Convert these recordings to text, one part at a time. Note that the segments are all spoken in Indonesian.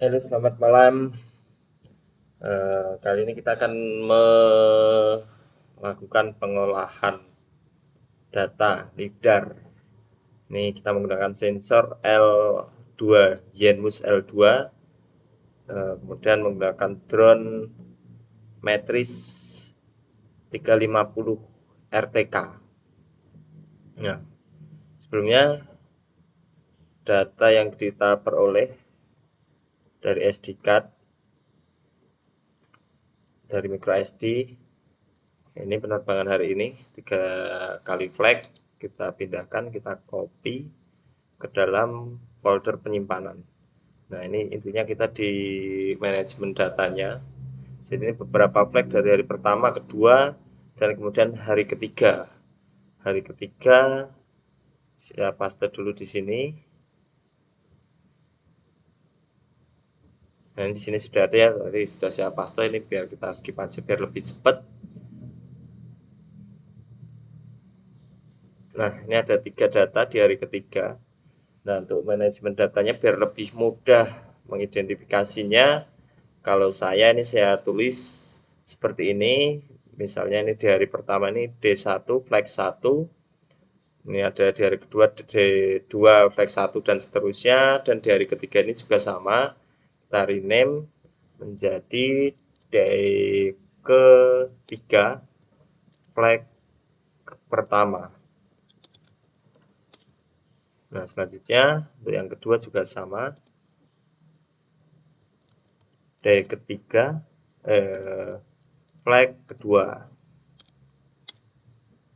Halo, selamat malam. Kali ini kita akan melakukan pengolahan data LiDAR. Ini kita menggunakan sensor L2, Zenmus L2, kemudian menggunakan drone Matrice 350 RTK. Nah, sebelumnya data yang kita peroleh dari SD card, dari micro SD. Ini penerbangan hari ini 3 kali flight, kita pindahkan, kita copy ke dalam folder penyimpanan. Nah, ini intinya kita di manajemen datanya. Jadi ini beberapa flag dari hari pertama, kedua, dan kemudian hari ketiga. Hari ketiga saya paste dulu di sini. Nah, di sini sudah ada ya, tadi sudah saya paste, ini biar kita skip aja biar lebih cepat. Nah, ini ada 3 data di hari ketiga. Nah, untuk manajemen datanya biar lebih mudah mengidentifikasinya, kalau saya tulis seperti ini. Misalnya ini di hari pertama ini D1 flag 1. Ini ada di hari kedua D2 flag 1 dan seterusnya, dan di hari ketiga ini juga sama. Kita rename menjadi day ketiga flag pertama. Nah, selanjutnya untuk yang kedua juga sama. Day ketiga flag kedua.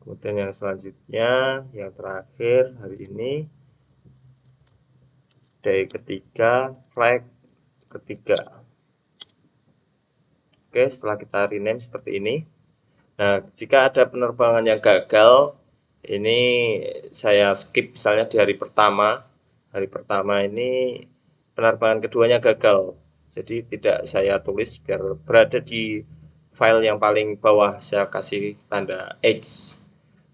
Kemudian yang selanjutnya, yang terakhir hari ini, day ketiga flag ketiga. Oke, setelah kita rename seperti ini. Nah, jika ada penerbangan yang gagal, ini saya skip misalnya di hari pertama. Hari pertama ini penerbangan keduanya gagal. Jadi tidak saya tulis biar berada di file yang paling bawah, saya kasih tanda X.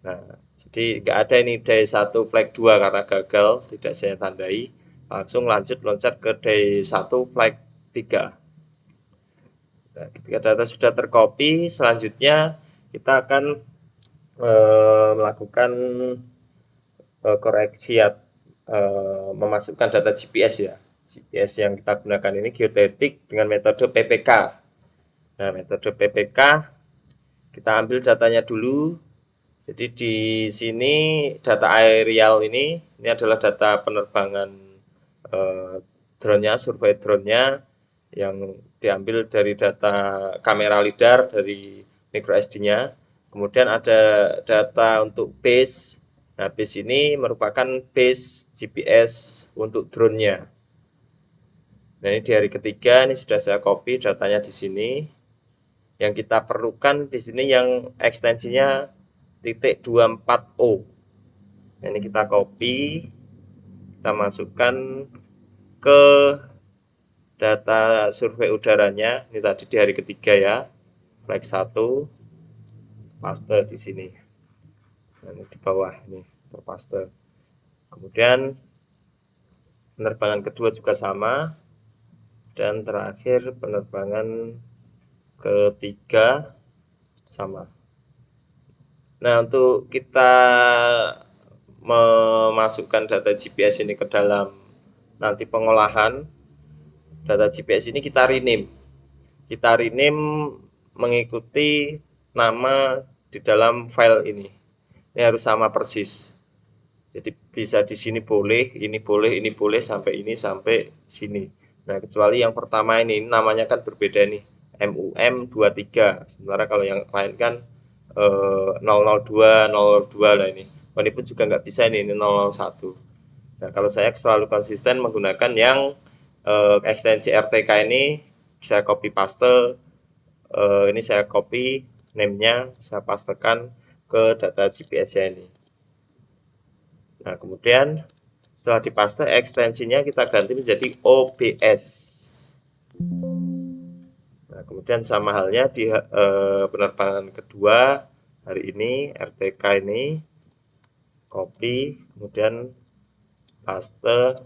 Nah, jadi nggak ada ini day 1 flag 2 karena gagal, tidak saya tandai. Langsung lanjut loncat ke day 1 flag 3. Nah, ketika data sudah tercopy, selanjutnya kita akan melakukan koreksi memasukkan data GPS ya. GPS yang kita gunakan ini geodetik dengan metode PPK. Nah, metode PPK kita ambil datanya dulu. Jadi di sini data aerial ini adalah data penerbangan drone-nya, survei drone-nya yang diambil dari data kamera LiDAR dari micro SD-nya. Kemudian ada data untuk base. Nah, base ini merupakan base GPS untuk drone-nya. Nah, ini di hari ketiga, ini sudah saya copy datanya di sini. Yang kita perlukan di sini yang ekstensinya .24o. Nah, ini kita copy, kita masukkan ke data survei udaranya. Ini tadi di hari ketiga ya, flag 1, paste di sini. Nah, ini di bawah ini terpaste. Kemudian penerbangan kedua juga sama, dan terakhir penerbangan ketiga sama. Nah, untuk kita memasukkan data GPS ini ke dalam nanti pengolahan data GPS ini, kita rename. Kita rename mengikuti nama di dalam file ini. Ini harus sama persis. Jadi bisa di sini boleh, ini boleh, ini boleh, sampai ini sampai sini. Nah, kecuali yang pertama ini namanya kan berbeda nih. MUM23. Sementara kalau yang lain kan 002 lah ini. Oh, ini pun juga nggak bisa ini 001. Nah, kalau saya selalu konsisten menggunakan yang ekstensi RTK ini, saya copy paste. Ini saya copy name-nya, saya pastekan ke data GPS-nya ini. Nah, kemudian setelah dipaste, ekstensinya kita ganti menjadi OBS. Nah, kemudian sama halnya di penerbangan kedua hari ini, RTK ini, copy, kemudian paste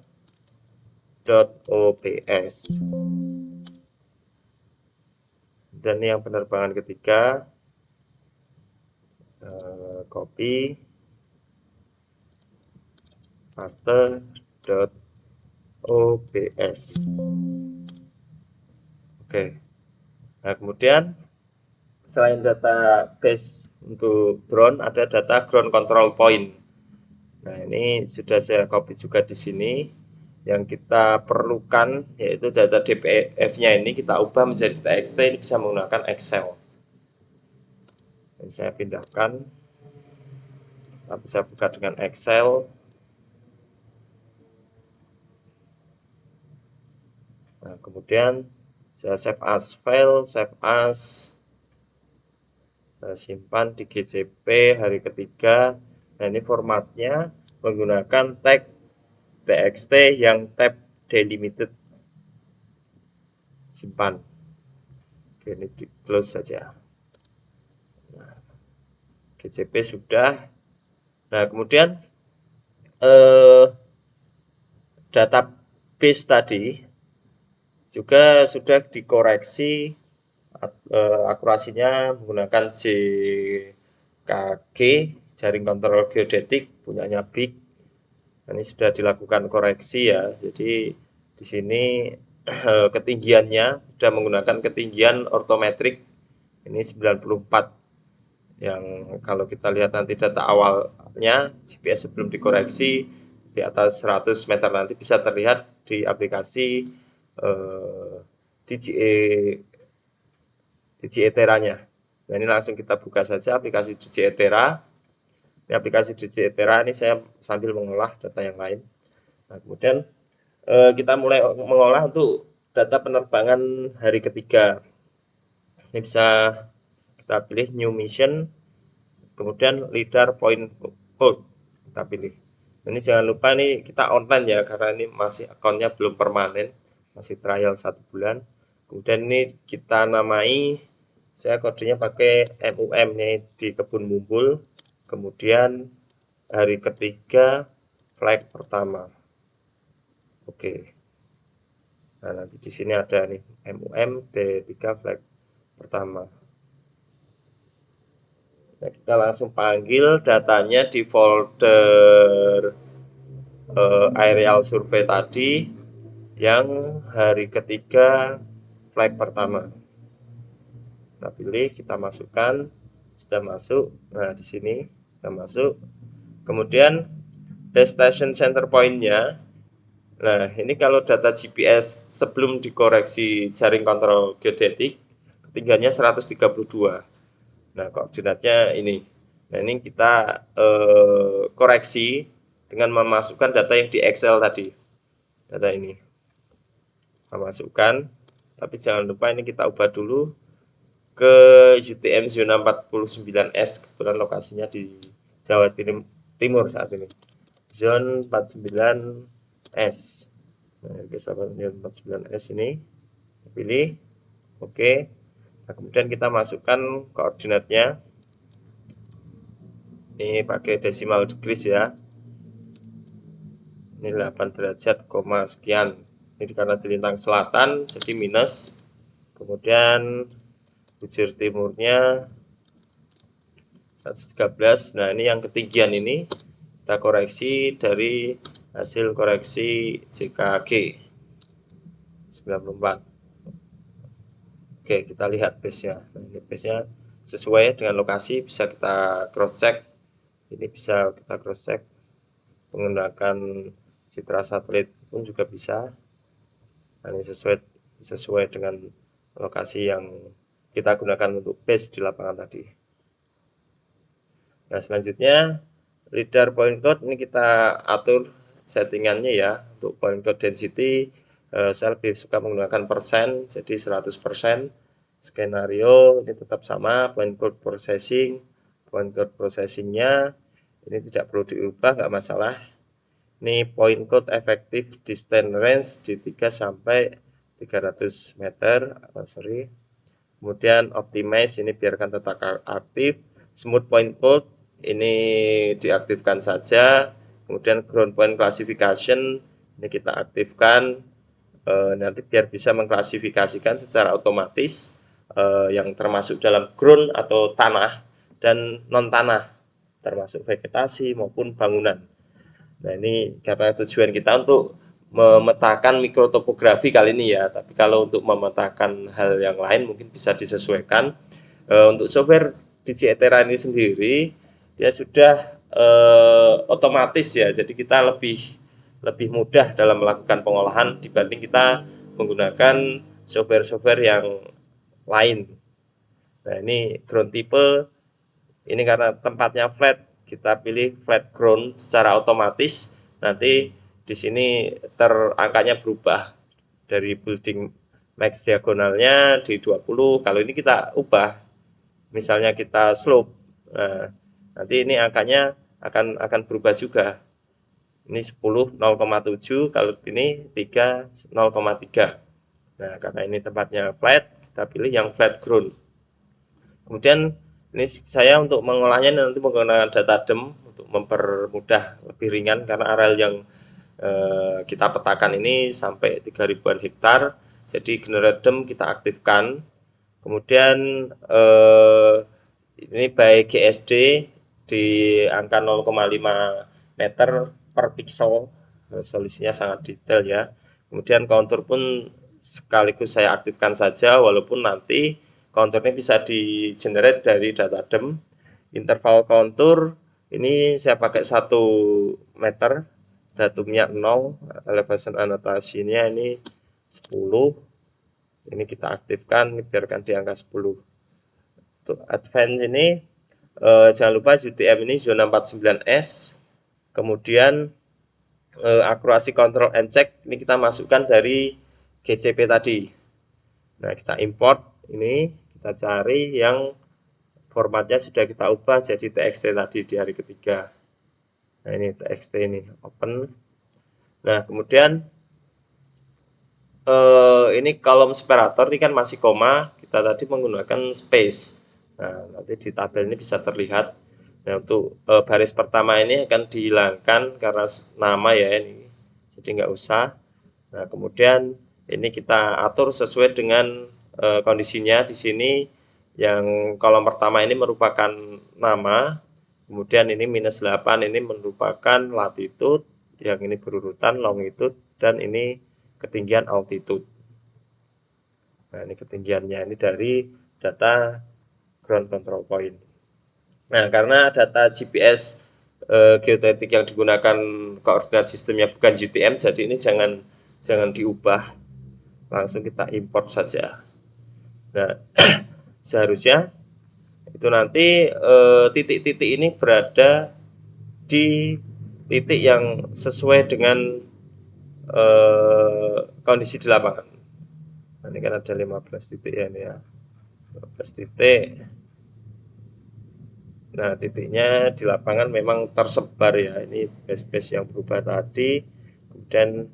.obs. Dan yang penerbangan ketiga, copy paste.obs. Oke. Nah, kemudian selain database untuk drone, ada data ground control point. Nah, ini sudah saya copy juga di sini. Yang kita perlukan yaitu data DPF-nya ini kita ubah menjadi TXT, ini bisa menggunakan Excel. Ini saya pindahkan atau saya buka dengan Excel. Nah, kemudian saya save as file, save as, saya simpan di GCP hari ketiga. Nah, ini formatnya menggunakan tag txt yang tab delimited. Simpan. Oke, ini di close saja. Nah, GCP sudah. Nah, kemudian database tadi juga sudah dikoreksi akurasinya menggunakan JKG, jaring kontrol geodetik punyanya BIG. Ini sudah dilakukan koreksi ya. Jadi di sini ketinggiannya sudah menggunakan ketinggian ortometrik ini 94. Yang kalau kita lihat nanti data awalnya GPS sebelum dikoreksi di atas 100 meter, nanti bisa terlihat di aplikasi DJI Terra-nya. Nah, ini langsung kita buka saja aplikasi DJI Terra. Ini aplikasi DJI Terra, ini saya sambil mengolah data yang lain. Nah, kemudian kita mulai mengolah untuk data penerbangan hari ketiga. Ini bisa kita pilih new mission, kemudian LiDAR point code kita pilih. Ini jangan lupa nih kita online ya, karena ini masih akunnya belum permanen, masih trial 1 bulan. Kemudian ini kita namai, saya kodenya pakai MUM nih di Kebun Mumbul. Kemudian hari ketiga flight pertama. Oke. Nah, nanti di sini ada nih MUM D3 flight pertama. Nah, kita langsung panggil datanya di folder aerial survey tadi yang hari ketiga flight pertama. Kita pilih, kita masukkan, sudah masuk. Nah, di sini sudah masuk. Kemudian destination center point-nya. Nah, ini kalau data GPS sebelum dikoreksi jaring kontrol geodetik, ketinggiannya 132. Nah, koordinatnya ini. Nah, ini kita koreksi dengan memasukkan data yang di Excel tadi. Data ini. Kita masukkan, tapi jangan lupa ini kita ubah dulu ke UTM zona 49S. Kebetulan lokasinya di Jawa Timur saat ini. Zone 49S. Nah, zone 49S ini. Pilih. Oke. Nah, kemudian kita masukkan koordinatnya. Ini pakai decimal degrees ya. Ini 8 derajat, sekian. Ini karena di lintang selatan, jadi minus. Kemudian bujur timurnya 113. Nah, ini yang ketinggian ini kita koreksi dari hasil koreksi JKG 94. Oke, kita lihat base-nya. Nah, ini base-nya sesuai dengan lokasi, bisa kita cross check. Ini bisa kita cross check menggunakan citra satelit pun juga bisa. Nah, ini sesuai dengan lokasi yang kita gunakan untuk base di lapangan tadi. Nah, selanjutnya LiDAR point cloud ini kita atur settingannya ya. Untuk point cloud density saya lebih suka menggunakan persen, jadi 100%. Skenario ini tetap sama, point cloud processing. Point cloud processingnya ini tidak perlu diubah, nggak masalah. Ini point cloud effective distance range di 3 sampai 300 meter. Kemudian optimize ini biarkan tetap aktif. Smooth point cloud ini diaktifkan saja. Kemudian ground point classification ini kita aktifkan. nanti biar bisa mengklasifikasikan secara otomatis yang termasuk dalam ground atau tanah dan non tanah, termasuk vegetasi maupun bangunan. Nah, ini karena tujuan kita untuk memetakan mikrotopografi kali ini ya, tapi kalau untuk memetakan hal yang lain mungkin bisa disesuaikan. Untuk software Digitera ini sendiri dia sudah otomatis ya, jadi kita lebih mudah dalam melakukan pengolahan dibanding kita menggunakan software-software yang lain. Nah, ini ground type, ini karena tempatnya flat, kita pilih flat ground secara otomatis. Nanti di sini angkanya berubah dari building max diagonalnya di 20. Kalau ini kita ubah, misalnya kita slope, nah, nanti ini angkanya akan berubah juga. Ini 10 0,7, kalau ini 3 0,3. Nah, karena ini tempatnya flat, kita pilih yang flat ground. Kemudian ini saya untuk mengolahnya nanti menggunakan data DEM untuk mempermudah, lebih ringan karena areal yang kita petakan ini sampai 3.000-an hektar. Jadi generate DEM kita aktifkan. Kemudian ini by GSD di angka 0,5 meter per pixel, solusinya sangat detail ya. Kemudian kontur pun sekaligus saya aktifkan saja, walaupun nanti konturnya bisa di generate dari data DEM. Interval kontur ini saya pakai 1 meter, datumnya 0, elevation anotasinya ini 10. Ini kita aktifkan, biarkan di angka 10. Untuk advance ini jangan lupa UTM ini zona 49S. Kemudian akurasi control and check ini kita masukkan dari GCP tadi. Nah, kita import ini, kita cari yang formatnya sudah kita ubah jadi TXT tadi di hari ketiga. Nah, ini TXT ini open. Nah, kemudian ini kolom separator ini kan masih koma, kita tadi menggunakan space. Nah, nanti di tabel ini bisa terlihat. Nah, untuk baris pertama ini akan dihilangkan karena nama ya ini, jadi nggak usah. Nah, kemudian ini kita atur sesuai dengan kondisinya. Di sini yang kolom pertama ini merupakan nama, kemudian ini -8 ini merupakan latitude, yang ini berurutan longitude, dan ini ketinggian altitude. Nah, ini ketinggiannya ini dari data ground control point. Nah, karena data GPS geodetik yang digunakan koordinat sistemnya bukan UTM, jadi ini jangan diubah, langsung kita import saja. Nah, seharusnya itu nanti titik-titik ini berada di titik yang sesuai dengan kondisi di lapangan. Nah, ini kan ada 15 titik ya ini ya. 15 titik. Nah, titiknya di lapangan memang tersebar ya. Ini base-base yang berubah tadi. Kemudian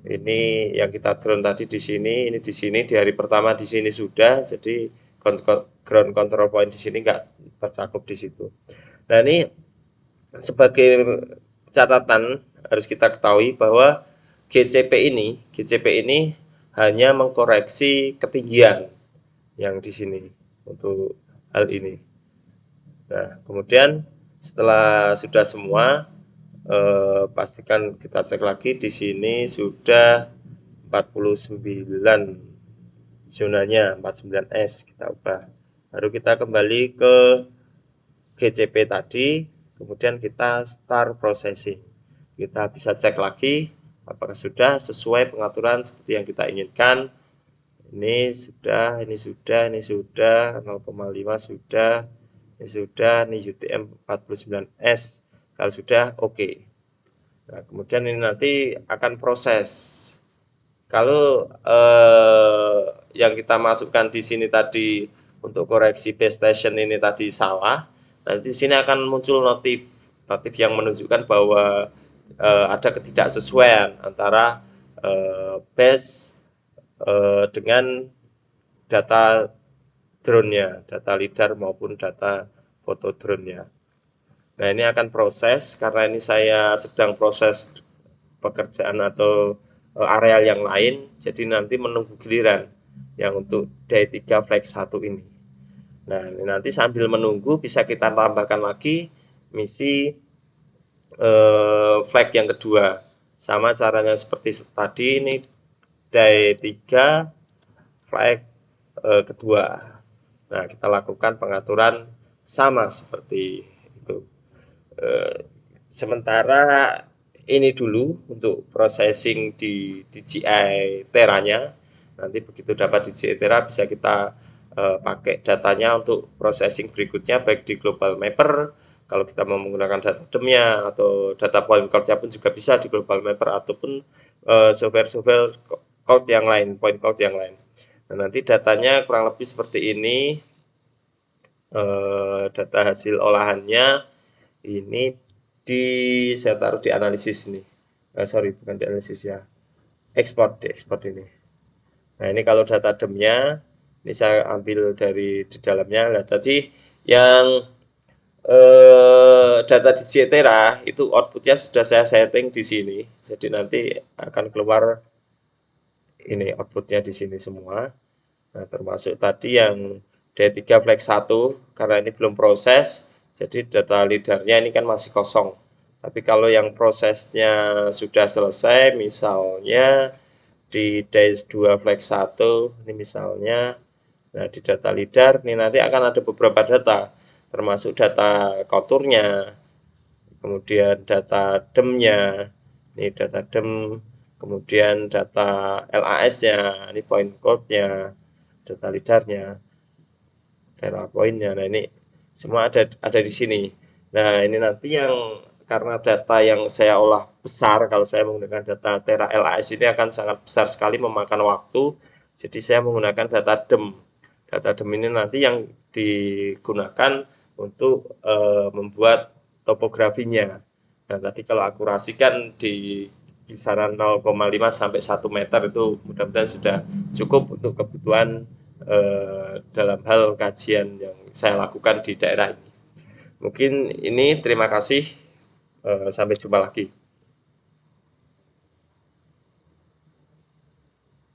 ini yang kita drone tadi di sini, ini di sini di hari pertama di sini sudah. Jadi ground control point di sini nggak tercakup di situ. Nah, ini sebagai catatan harus kita ketahui bahwa GCP ini hanya mengkoreksi ketinggian yang di sini untuk hal ini. Nah, kemudian setelah sudah semua, pastikan kita cek lagi di sini sudah 49 zonanya, 49S kita ubah. Baru kita kembali ke GCP tadi, kemudian kita start processing. Kita bisa cek lagi apakah sudah sesuai pengaturan seperti yang kita inginkan. Ini sudah, ini sudah, ini sudah, 0,5 sudah, ini sudah, ini UTM 49S. Kalau sudah, oke. Nah, kemudian ini nanti akan proses. Kalau yang kita masukkan di sini tadi untuk koreksi base station ini tadi salah, nanti di sini akan muncul notif yang menunjukkan bahwa ada ketidaksesuaian antara base dengan data drone-nya, data lidar maupun data foto drone-nya. Nah, ini akan proses, karena ini saya sedang proses pekerjaan atau areal yang lain, jadi nanti menunggu giliran yang untuk D3 flag 1 ini. Nah, nanti sambil menunggu bisa kita tambahkan lagi misi flag yang kedua. Sama caranya seperti tadi, ini D3 flag kedua. Nah, kita lakukan pengaturan sama seperti itu. Sementara ini dulu untuk processing di DJI Teranya. Nanti begitu dapat DJI Tera bisa kita pakai datanya untuk processing berikutnya, baik di Global Mapper kalau kita mau menggunakan data DEM-nya, atau data point cloud-nya pun juga bisa di Global Mapper, ataupun software-software cloud yang lain, point cloud yang lain. Nah, nanti datanya kurang lebih seperti ini. Data hasil olahannya ini saya taruh di analisis ini. Sorry, bukan di analisis ya. Di ekspor ini. Nah, ini kalau data DEM-nya, ini saya ambil dari di dalamnya. Nah, tadi yang data di Tera itu outputnya sudah saya setting di sini. Jadi nanti akan keluar ini outputnya di sini semua. Nah, termasuk tadi yang D3 flag 1, karena ini belum proses, jadi data leadernya ini kan masih kosong. Tapi kalau yang prosesnya sudah selesai, misalnya di D2 flag 1, ini misalnya, nah di data leader, ini nanti akan ada beberapa data, termasuk data konturnya, kemudian data DEM-nya, ini data DEM, kemudian data LAS-nya, ini point code-nya, data leader-nya, data point-nya. Nah, ini semua ada di sini. Nah, ini nanti yang karena data yang saya olah besar, kalau saya menggunakan data Tera LAS ini akan sangat besar sekali memakan waktu. Jadi saya menggunakan data DEM. Data DEM ini nanti yang digunakan untuk membuat topografinya. Nah, tadi kalau akurasi kan di kisaran 0,5 sampai 1 meter itu mudah-mudahan sudah cukup untuk kebutuhan dalam hal kajian yang saya lakukan di daerah ini. Mungkin ini, terima kasih. Sampai jumpa lagi.